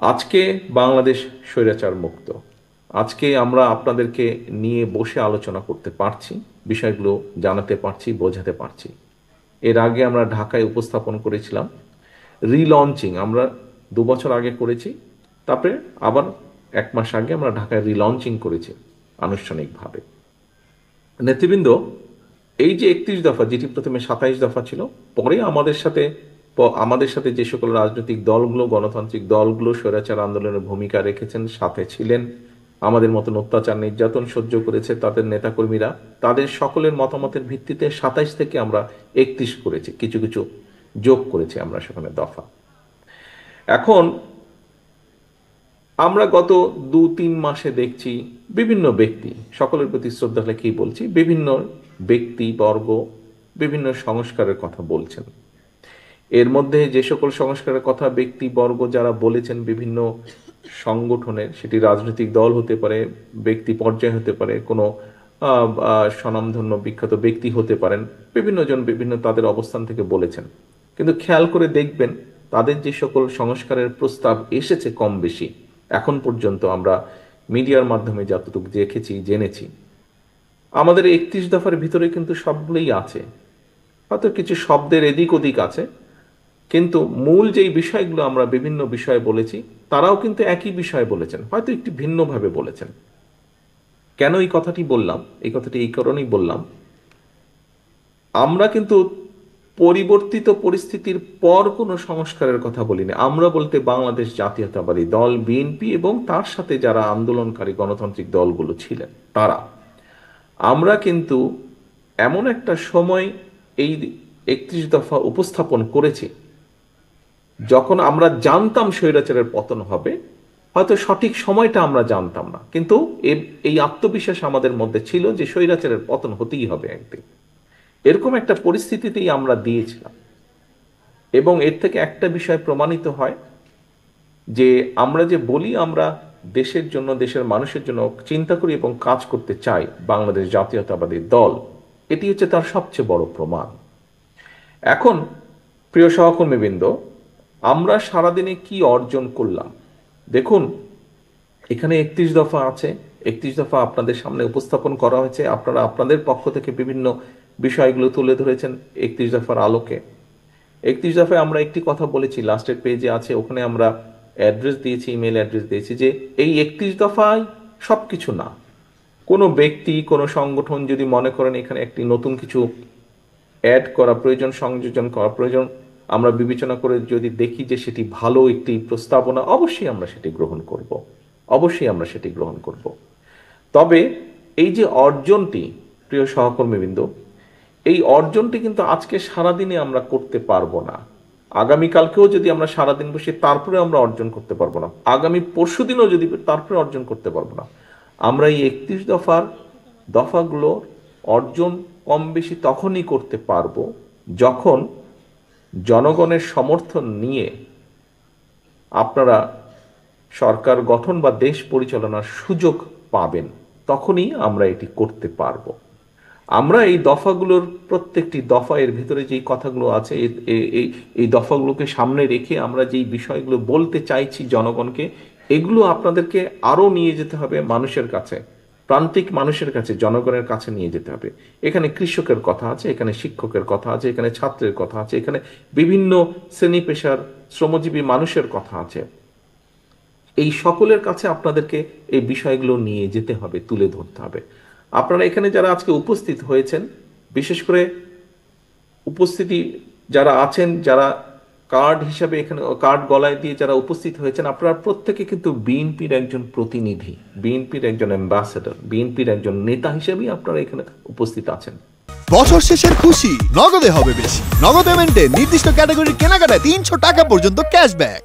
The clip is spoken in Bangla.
আজকে বাংলাদেশ স্বৈরাচার মুক্ত। আজকে আমরা আপনাদেরকে নিয়ে বসে আলোচনা করতে পারছি, বিষয়গুলো জানাতে পারছি, বোঝাতে পারছি। এর আগে আমরা ঢাকায় উপস্থাপন করেছিলাম রিলঞ্চিং, আমরা 2 বছর আগে করেছি। তারপরে আবার 1 মাস আগে আমরা ঢাকায় রিলঞ্চিং করেছি আনুষ্ঠানিকভাবে। নেতৃবৃন্দ, এই যে 31 দফা, যেটি প্রথমে 27 দফা ছিল, পরে আমাদের সাথে যে সকল রাজনৈতিক দলগুলো, গণতান্ত্রিক দলগুলো স্বৈরাচার আন্দোলনের ভূমিকা রেখেছেন, সাথে ছিলেন, আমাদের মতন অত্যাচার নির্যাতন সহ্য করেছে তাদের নেতাকর্মীরা, তাদের সকলের মতামতের ভিত্তিতে 27 থেকে আমরা 31 করেছি, কিছু কিছু যোগ করেছি আমরা সেখানে দফা। এখন আমরা গত 2-3 মাসে দেখছি বিভিন্ন ব্যক্তি, সকলের প্রতি শ্রদ্ধা রেখেই বলছি, বিভিন্ন ব্যক্তি বর্গ বিভিন্ন সংস্কারের কথা বলছেন। এর মধ্যে যে সকল সংস্কারের কথা ব্যক্তিবর্গ যারা বলেছেন, বিভিন্ন সংগঠনের, সেটি রাজনৈতিক দল হতে পারে, ব্যক্তি পর্যায়ে হতে পারে, কোনো স্বনামধন্য বিখ্যাত ব্যক্তি হতে পারেন, বিভিন্ন জন বিভিন্ন তাদের অবস্থান থেকে বলেছেন। কিন্তু খেয়াল করে দেখবেন, তাদের যে সকল সংস্কারের প্রস্তাব এসেছে কম বেশি এখন পর্যন্ত আমরা মিডিয়ার মাধ্যমে যতটুকু দেখেছি, জেনেছি, আমাদের 31 দফার ভিতরে কিন্তু সবগুলোই আছে। হয়তো কিছু শব্দের এদিক ওদিক আছে, কিন্তু মূল যেই বিষয়গুলো আমরা বিভিন্ন বিষয়ে বলেছি, তারাও কিন্তু একই বিষয়ে বলেছেন, হয়তো একটু ভিন্নভাবে বলেছেন। কেন এই কথাটি বললাম? এই কথাটি এই কারণেই বললাম, আমরা কিন্তু পরিবর্তিত পরিস্থিতির পর কোনো সংস্কারের কথা বলিনি। আমরা বলতে বাংলাদেশ জাতীয়তাবাদী দল বিএনপি এবং তার সাথে যারা আন্দোলনকারী গণতান্ত্রিক দলগুলো ছিলেন তারা, আমরা কিন্তু এমন একটা সময় এই 31 দফা উপস্থাপন করেছি যখন আমরা জানতাম স্বৈরাচারের পতন হবে। হয়তো সঠিক সময়টা আমরা জানতাম না, কিন্তু এই আত্মবিশ্বাস আমাদের মধ্যে ছিল যে স্বৈরাচারের পতন হতেই হবে একদিন। এরকম একটা পরিস্থিতিতেই আমরা দিয়েছিলাম। এবং এর থেকে একটা বিষয় প্রমাণিত হয় যে আমরা যে বলি আমরা দেশের জন্য, দেশের মানুষের জন্য চিন্তা করি এবং কাজ করতে চাই, বাংলাদেশ জাতীয়তাবাদী দল, এটি হচ্ছে তার সবচেয়ে বড় প্রমাণ। এখন প্রিয় সহকর্মীবৃন্দ, আমরা সারাদিনে কি অর্জন করলাম দেখুন। এখানে 31 দফা আছে, 31 দফা আপনাদের সামনে উপস্থাপন করা হয়েছে, আপনারা আপনাদের পক্ষ থেকে বিভিন্ন বিষয়গুলো তুলে ধরেছেন 31 দফার আলোকে। 31 দফায় আমরা একটি কথা বলেছি, লাস্টের পেজে আছে, ওখানে আমরা অ্যাড্রেস দিয়েছি, ইমেল অ্যাড্রেস দিয়েছি, যে এই 31 দফায় সব কিছু না। কোনো ব্যক্তি, কোনো সংগঠন যদি মনে করেন এখানে একটি নতুন কিছু অ্যাড করা প্রয়োজন, সংযোজন করা প্রয়োজন, আমরা বিবেচনা করে যদি দেখি যে সেটি ভালো একটি প্রস্তাবনা, অবশ্যই আমরা সেটি গ্রহণ করব, অবশ্যই আমরা সেটি গ্রহণ করব। তবে এই যে অর্জনটি, প্রিয় সহকর্মীবৃন্দ, এই অর্জনটি কিন্তু আজকে সারাদিনে আমরা করতে পারবো না। আগামীকালকেও যদি আমরা সারাদিন বসে তারপরে আমরা অর্জন করতে পারবো না, আগামী পরশুদিনও যদি তারপরে অর্জন করতে পারবো না। আমরা এই 31 দফাগুলো অর্জন কম বেশি তখনই করতে পারবো যখন জনগণের সমর্থন নিয়ে আপনারা সরকার গঠন বা দেশ পরিচালনার সুযোগ পাবেন, তখনই আমরা এটি করতে পারবো। আমরা এই দফাগুলোর প্রত্যেকটি দফা, এর ভিতরে যেই কথাগুলো আছে, এই দফাগুলোকে সামনে রেখে আমরা যেই বিষয়গুলো বলতে চাইছি জনগণকে, এগুলো আপনাদেরকে আরও নিয়ে যেতে হবে মানুষের কাছে, প্রান্তিক মানুষের কাছে, জনগণের কাছে নিয়ে যেতে হবে। এখানে কৃষকের কথা আছে, এখানে শিক্ষকের কথা আছে, এখানে ছাত্রের কথা আছে, এখানে বিভিন্ন শ্রেণী পেশার শ্রমজীবী মানুষের কথা আছে। এই সকলের কাছে আপনাদেরকে এই বিষয়গুলো নিয়ে যেতে হবে, তুলে ধরতে হবে। আপনারা এখানে যারা আজকে উপস্থিত হয়েছেন, বিশেষ করে উপস্থিতি যারা আছেন, যারা কার্ড হিসাবে এখানে কার্ড গলায় দিয়ে যারা উপস্থিত হয়েছেন, আপনারা প্রত্যেকে কিন্তু বিএনপির একজন প্রতিনিধি, বিএনপির একজন অ্যাম্বাসেডর, বিএনপির একজন নেতা হিসেবেই আপনারা এখানে উপস্থিত আছেন। বছর শেষের খুশি নগদে হবে বেশি। নগদ পেমেন্টে নির্দিষ্ট ক্যাটাগরির কেনাকাটায় 300 টাকা পর্যন্ত ক্যাশব্যাক।